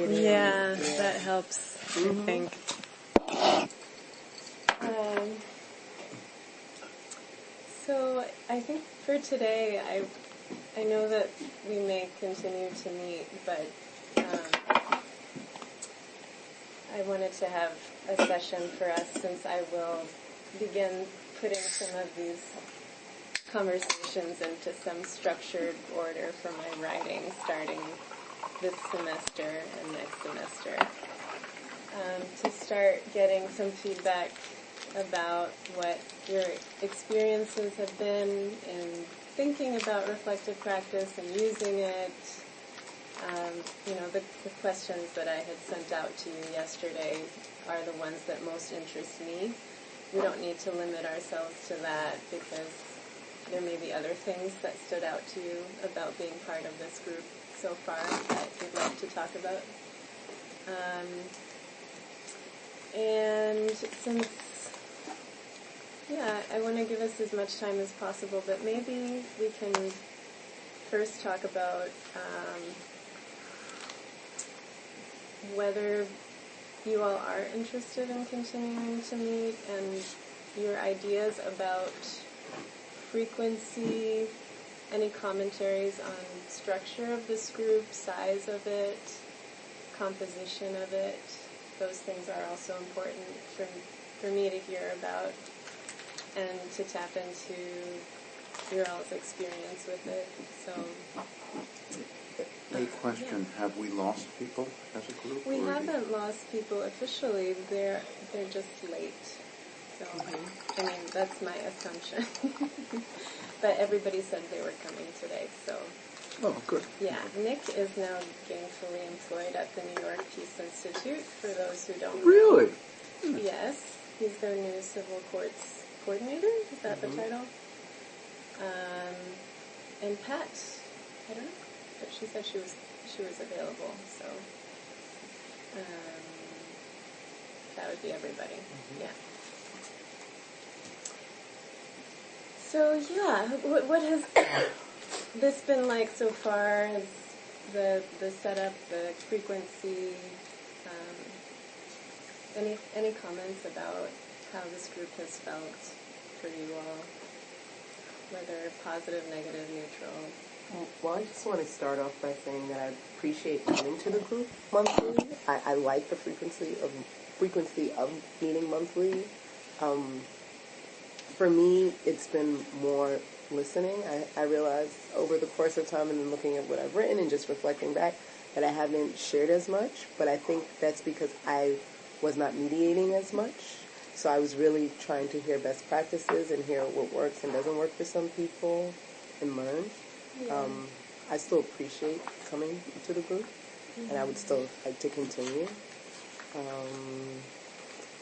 recording. Yeah, that helps, I think. So I think for today, I know that we may continue to meet, but I wanted to have a session for us since I will begin putting some of these conversations into some structured order for my writing starting this semester and next semester. To start getting some feedback about what your experiences have been in thinking about reflective practice and using it. The questions that I had sent out to you yesterday are the ones that most interest me. We don't need to limit ourselves to that because there may be other things that stood out to you about being part of this group so far that you'd like to talk about. And since, I want to give us as much time as possible, but maybe we can first talk about whether you all are interested in continuing to meet and your ideas about frequency, any commentaries on structure of this group, size of it, composition of it. Those things are also important for me to hear about and to tap into your all's experience with it. So, a question: have we lost people as a group? We haven't lost people officially. They're just late. So, I mean, that's my assumption. But everybody said they were coming today, so. Oh, good. Yeah, Nick is now gainfully employed at the New York Peace Institute, for those who don't know. Really? Yes, he's their new civil courts coordinator. Is that the title? And Pat, I don't know, but she said she was available, so that would be everybody. Yeah. So what has this been like so far? Has the setup, the frequency, any comments about how this group has felt for you all? Whether positive, negative, neutral. Well, I just want to start off by saying that I appreciate coming to the group monthly. I like the frequency of meeting monthly. For me, it's been more listening. I realized over the course of time and then looking at what I've written and just reflecting back that I haven't shared as much, but I think that's because I was not mediating as much. So I was really trying to hear best practices and hear what works and doesn't work for some people and learn. Yeah. I still appreciate coming to the group, and I would still like to continue.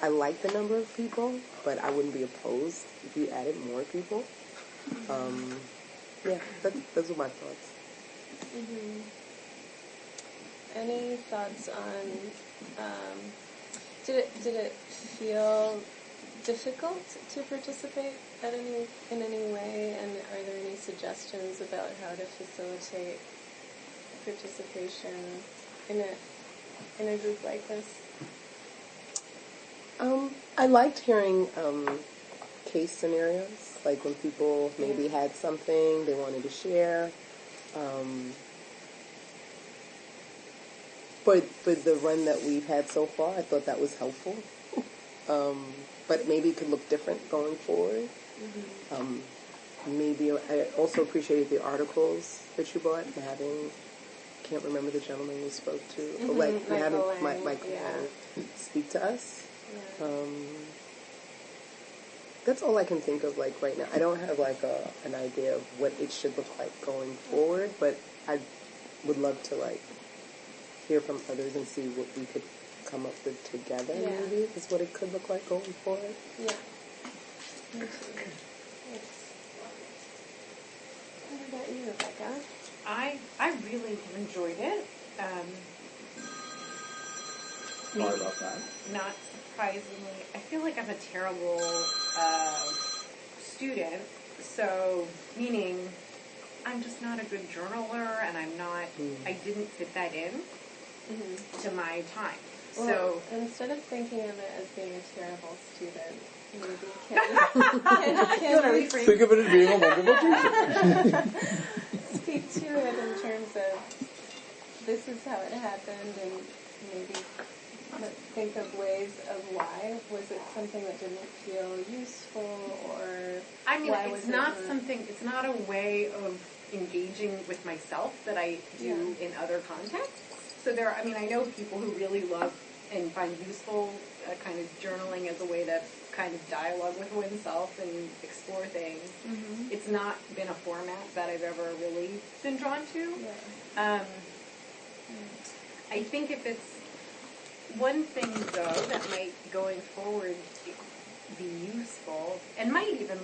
I like the number of people, but I wouldn't be opposed if you added more people. Those are my thoughts. Any thoughts on, did it feel difficult to participate in any way, and are there any suggestions about how to facilitate participation in a group like this? I liked hearing case scenarios, like when people maybe had something they wanted to share. For the run that we've had so far, I thought that was helpful. But maybe it could look different going forward. Maybe I also appreciated the articles that you brought and having, can't remember the gentleman we spoke to, but having Michael speak to us. Yeah. That's all I can think of right now. I don't have an idea of what it should look like going forward, but I would love to hear from others and see what we could come up with together. Maybe is what it could look like going forward. Yeah. Me too. Thanks. What about you, Rebecca? I really enjoyed it. Sorry about that. Not surprisingly, I feel like I'm a terrible student. So, meaning, I'm just not a good journaler, and I didn't fit that in. to my time. Well, So instead of thinking of it as being a terrible student, maybe can we Think of it as being a wonderful teacher. speak to it in terms of this is how it happened, and maybe think of ways of why. Was it something that didn't feel useful, or I mean, why it's was not it something. It's not a way of engaging with myself that I do in other contexts. So I know people who really love and find useful kind of journaling as a way to kind of dialogue with oneself and explore things. Mm-hmm. It's not been a format that I've ever really been drawn to. Yeah. I think if it's one thing, though, that might, going forward, be useful, and might even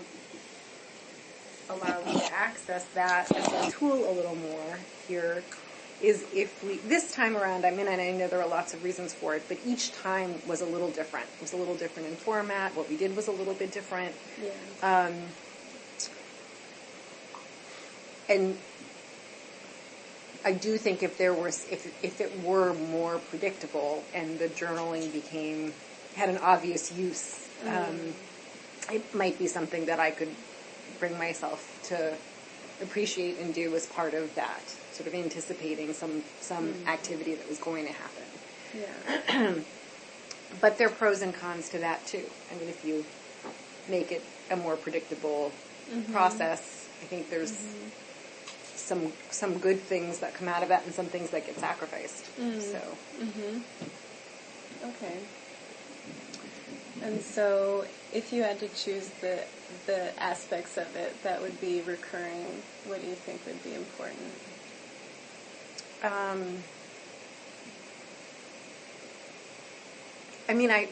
allow me to access that as a tool a little more here, is if we, this time around, and I know there are lots of reasons for it, but each time was a little different. It was a little different in format. What we did was a little bit different. Yeah. And I do think if it were more predictable and the journaling had an obvious use, it might be something that I could bring myself to appreciate and do as part of that, sort of anticipating some activity that was going to happen. Yeah. But there are pros and cons to that too. I mean, if you make it a more predictable process, I think there's some good things that come out of it and some things that get sacrificed. So. Okay. And so, if you had to choose the aspects of it that would be recurring, what do you think would be important?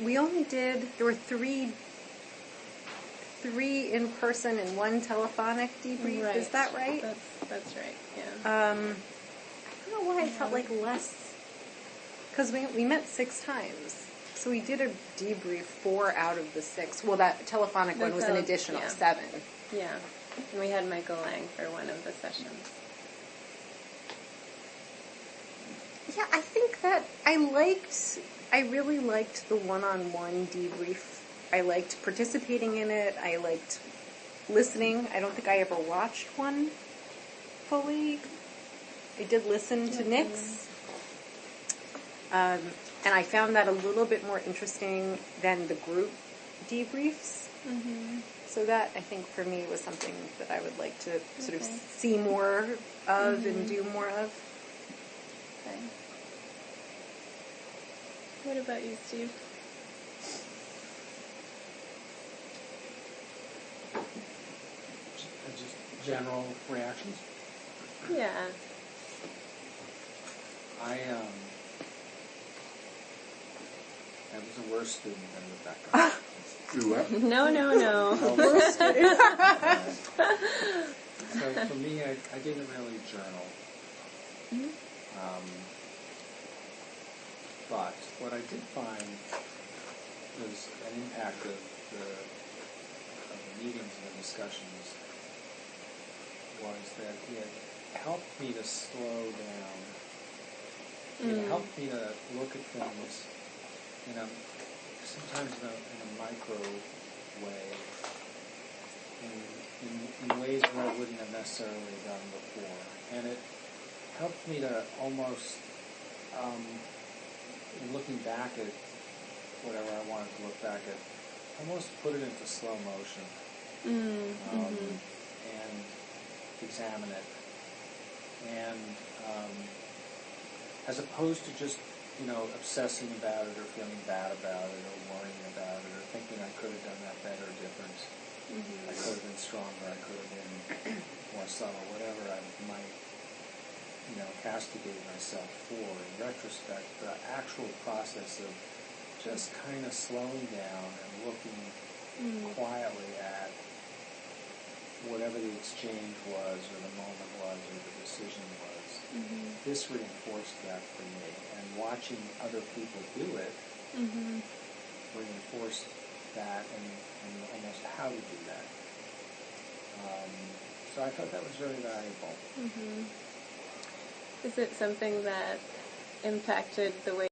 We only did, there were three in person and one telephonic debrief. Right. Is that right? That's right. Yeah. I don't know why I felt like less, because we met 6 times. So we did a debrief 4 out of the 6. Well, that telephonic one was an additional 7. Yeah. And we had Michael Lang for one of the sessions. Yeah, I think that I really liked the one-on-one debrief. I liked participating in it. I liked listening. I don't think I ever watched one fully. I did listen to Nick's. And I found that a little bit more interesting than the group debriefs. So that, I think, for me, was something that I would like to sort of see more of and do more of. Okay. What about you, Steve? Just general reactions. Yeah. I was a worse student than Rebecca. Do what? No. So for me, I didn't really journal. But what I did find was an impact of the meetings and the discussions was that it helped me to slow down. It helped me to look at things sometimes in a micro way, in ways that I wouldn't have necessarily done before. And it helped me to almost, in looking back at whatever I wanted to look back at, almost put it into slow motion and examine it. And as opposed to just obsessing about it or feeling bad about it or worrying about it or thinking I could have done that better or different. I could have been stronger, I could have been more subtle, whatever I might, castigate myself for. In retrospect, the actual process of just kind of slowing down and looking quietly at whatever the exchange was or the moment was or the decision was, this reinforced that for me. And watching other people do it reinforced that and almost how to do that. So I thought that was very valuable. Is it something that impacted the way